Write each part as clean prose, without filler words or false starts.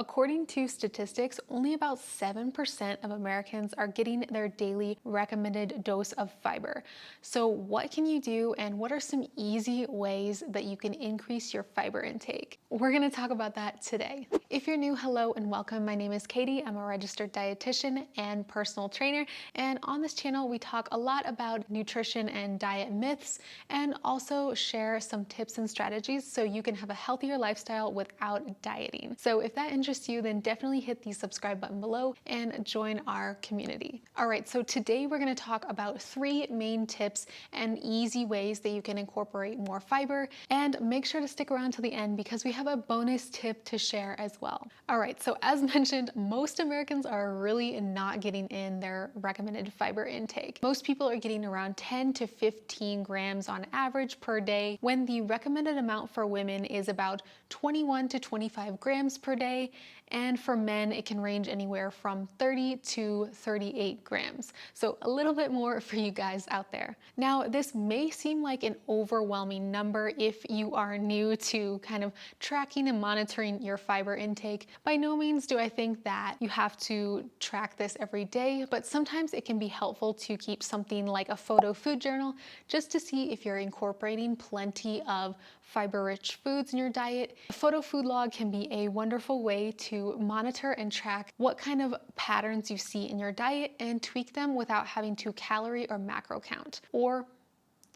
According to statistics, only about 7% of Americans are getting their daily recommended dose of fiber. So what can you do, and what are some easy ways that you can increase your fiber intake? We're going to talk about that today. If you're new, hello and welcome. My name is Katie. I'm a registered dietitian and personal trainer, and on this channel we talk a lot about nutrition and diet myths, and also share some tips and strategies so you can have a healthier lifestyle without dieting. So if that interests you, then definitely hit the subscribe button below and join our community. All right, so today we're going to talk about 3 main tips and easy ways that you can incorporate more fiber, and make sure to stick around till the end because we have a bonus tip to share as well. All right, so as mentioned, most Americans are really not getting in their recommended fiber intake. Most people are getting around 10 to 15 grams on average per day, when the recommended amount for women is about 21 to 25 grams per day, and for men it can range anywhere from 30 to 38 grams. So a little bit more for you guys out there. Now, this may seem like an overwhelming number if you are new to kind of tracking and monitoring your fiber intake. By no means do I think that you have to track this every day, but sometimes it can be helpful to keep something like a photo food journal just to see if you're incorporating plenty of fiber-rich foods in your diet. A photo food log can be a wonderful way to monitor and track what kind of patterns you see in your diet and tweak them without having to calorie or macro count, or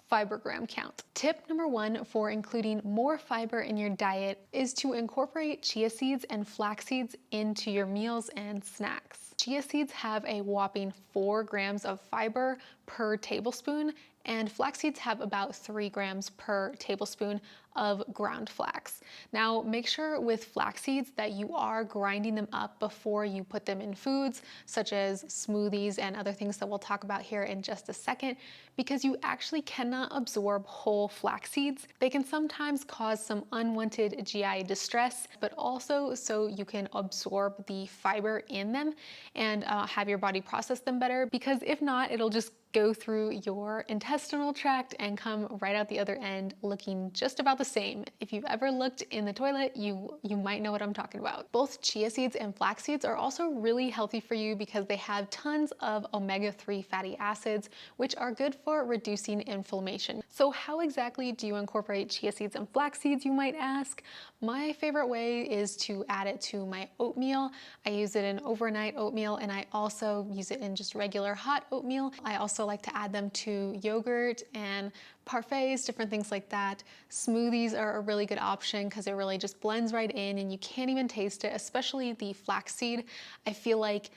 fiber gram count. Tip number 1 for including more fiber in your diet is to incorporate chia seeds and flax seeds into your meals and snacks. Chia seeds have a whopping 4 grams of fiber per tablespoon, and flax seeds have about 3 grams per tablespoon of ground flax. Now, make sure with flax seeds that you are grinding them up before you put them in foods, such as smoothies and other things that we'll talk about here in just a second, because you actually cannot absorb whole flax seeds. They can sometimes cause some unwanted GI distress, but also so you can absorb the fiber in them and have your body process them better, because if not, it'll just go through your intestinal tract and come right out the other end looking just about the same. If you've ever looked in the toilet, you might know what I'm talking about. Both chia seeds and flax seeds are also really healthy for you because they have tons of omega-3 fatty acids, which are good for reducing inflammation. So how exactly do you incorporate chia seeds and flax seeds, you might ask? My favorite way is to add it to my oatmeal. I use it in overnight oatmeal, and I also use it in just regular hot oatmeal. I also like to add them to yogurt and parfaits, different things like that. Smoothies are a really good option because it really just blends right in and you can't even taste it, especially the flaxseed. I feel like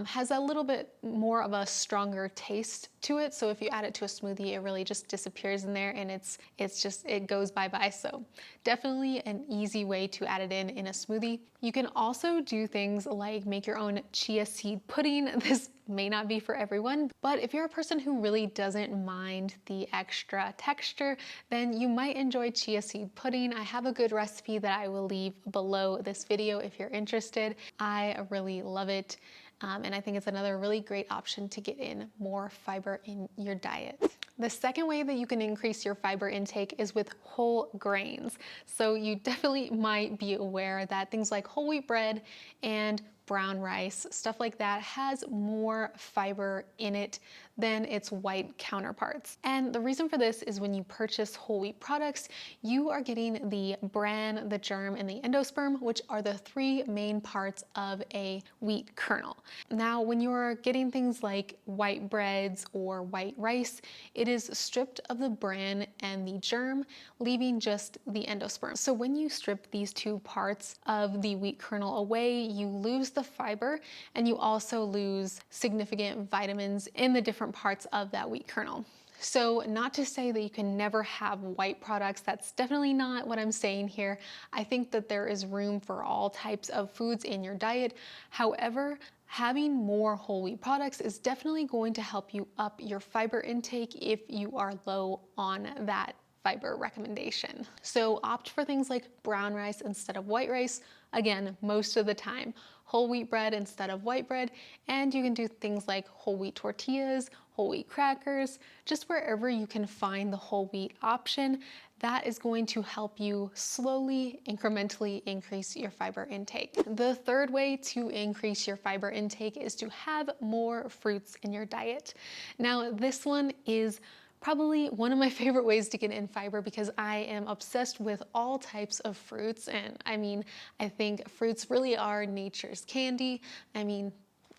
has a little bit more of a stronger taste to it. So if you add it to a smoothie, it really just disappears in there, and it goes bye-bye. So definitely an easy way to add it in a smoothie. You can also do things like make your own chia seed pudding. This may not be for everyone, but if you're a person who really doesn't mind the extra texture, then you might enjoy chia seed pudding. I have a good recipe that I will leave below this video if you're interested. I really love it. And I think it's another really great option to get in more fiber in your diet. The second way that you can increase your fiber intake is with whole grains. So you definitely might be aware that things like whole wheat bread and brown rice, stuff like that, has more fiber in it than its white counterparts. And the reason for this is when you purchase whole wheat products, you are getting the bran, the germ, and the endosperm, which are the 3 main parts of a wheat kernel. Now, when you're getting things like white breads or white rice, it is stripped of the bran and the germ, leaving just the endosperm. So when you strip these 2 parts of the wheat kernel away, you lose the fiber, and you also lose significant vitamins in the different parts of that wheat kernel. So not to say that you can never have white products, that's definitely not what I'm saying here. I think that there is room for all types of foods in your diet. However, having more whole wheat products is definitely going to help you up your fiber intake if you are low on that fiber recommendation. So opt for things like brown rice instead of white rice, again, most of the time. Whole wheat bread instead of white bread, and you can do things like whole wheat tortillas, whole wheat crackers, just wherever you can find the whole wheat option. That is going to help you slowly, incrementally increase your fiber intake. The third way to increase your fiber intake is to have more fruits in your diet. Now, this one is probably one of my favorite ways to get in fiber because I am obsessed with all types of fruits. And I mean, I think fruits really are nature's candy. I mean,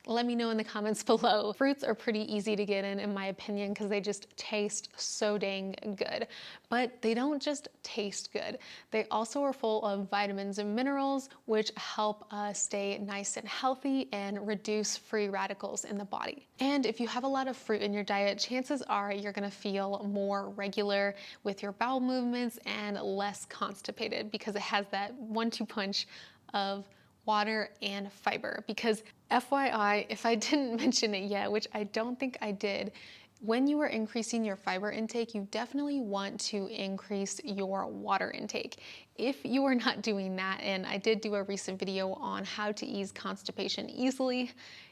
let me know in the comments below. Fruits are pretty easy to get in my opinion, because they just taste so dang good. But they don't just taste good. They also are full of vitamins and minerals, which help us stay nice and healthy and reduce free radicals in the body. And if you have a lot of fruit in your diet, chances are you're gonna feel more regular with your bowel movements and less constipated, because it has that 1-2 punch of water and fiber. Because FYI, if I didn't mention it yet, which I don't think I did, when you are increasing your fiber intake, you definitely want to increase your water intake. If you are not doing that, and I did do a recent video on how to ease constipation easily,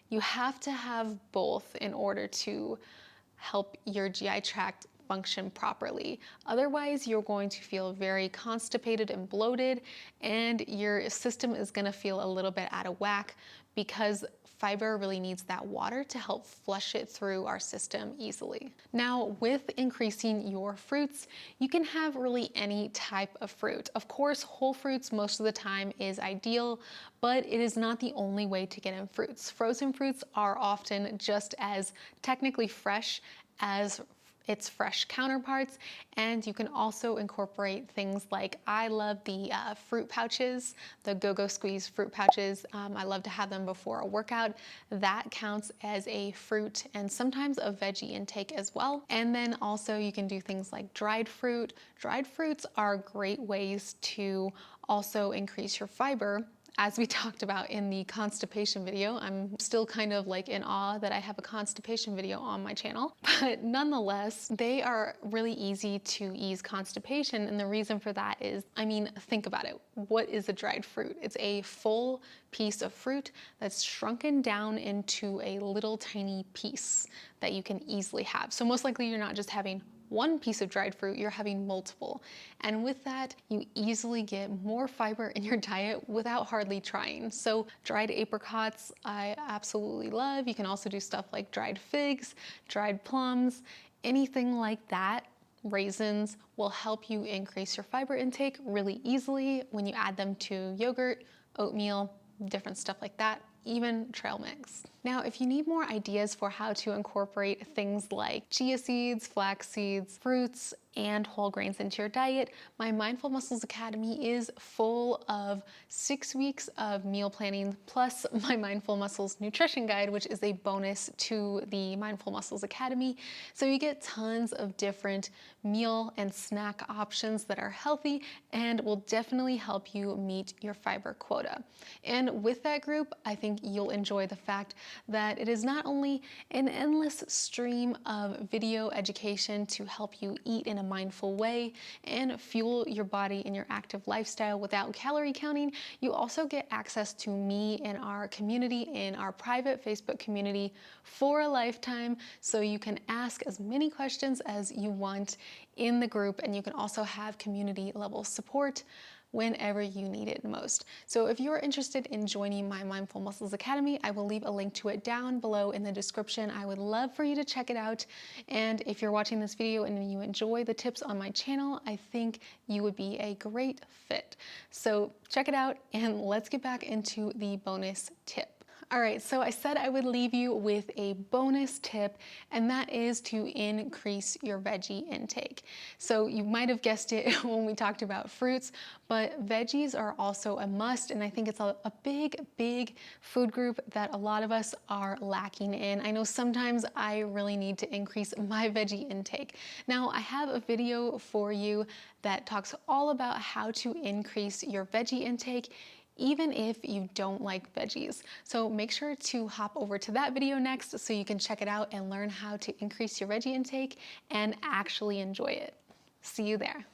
you have to have both in order to help your GI tract function properly. Otherwise, you're going to feel very constipated and bloated, and your system is going to feel a little bit out of whack, because fiber really needs that water to help flush it through our system easily. Now, with increasing your fruits, you can have really any type of fruit. Of course, whole fruits most of the time is ideal, but it is not the only way to get in fruits. Frozen fruits are often just as technically fresh as its fresh counterparts, and you can also incorporate things like, I love the fruit pouches, the Go-Go Squeeze fruit pouches. I love to have them before a workout. That counts as a fruit and sometimes a veggie intake as well. And then also you can do things like dried fruit. Dried fruits are great ways to also increase your fiber. As we talked about in the constipation video, I'm still kind of like in awe that I have a constipation video on my channel, but nonetheless, they are really easy to ease constipation. And the reason for that is, I mean, think about it. What is a dried fruit? It's a full piece of fruit that's shrunken down into a little tiny piece that you can easily have. So most likely you're not just having one piece of dried fruit, you're having multiple. And with that, you easily get more fiber in your diet without hardly trying. So dried apricots, I absolutely love. You can also do stuff like dried figs, dried plums, anything like that. Raisins will help you increase your fiber intake really easily when you add them to yogurt, oatmeal, different stuff like that, even trail mix. Now, if you need more ideas for how to incorporate things like chia seeds, flax seeds, fruits, and whole grains into your diet, my Mindful Muscles Academy is full of 6 weeks of meal planning, plus my Mindful Muscles nutrition guide, which is a bonus to the Mindful Muscles Academy. So you get tons of different meal and snack options that are healthy and will definitely help you meet your fiber quota. And with that group, I think you'll enjoy the fact that it is not only an endless stream of video education to help you eat in a mindful way and fuel your body in your active lifestyle without calorie counting, you also get access to me and our community in our private Facebook community for a lifetime, so you can ask as many questions as you want in the group, and you can also have community level support whenever you need it most. So if you're interested in joining my Mindful Muscles Academy, I will leave a link to it down below in the description. I would love for you to check it out. And if you're watching this video and you enjoy the tips on my channel, I think you would be a great fit. So check it out, and let's get back into the bonus tip. All right, so I said I would leave you with a bonus tip, and that is to increase your veggie intake. So you might have guessed it when we talked about fruits, but veggies are also a must, and I think it's a big food group that a lot of us are lacking in. I know sometimes I really need to increase my veggie intake. Now, I have a video for you that talks all about how to increase your veggie intake, even if you don't like veggies. So make sure to hop over to that video next so you can check it out and learn how to increase your veggie intake and actually enjoy it. See you there.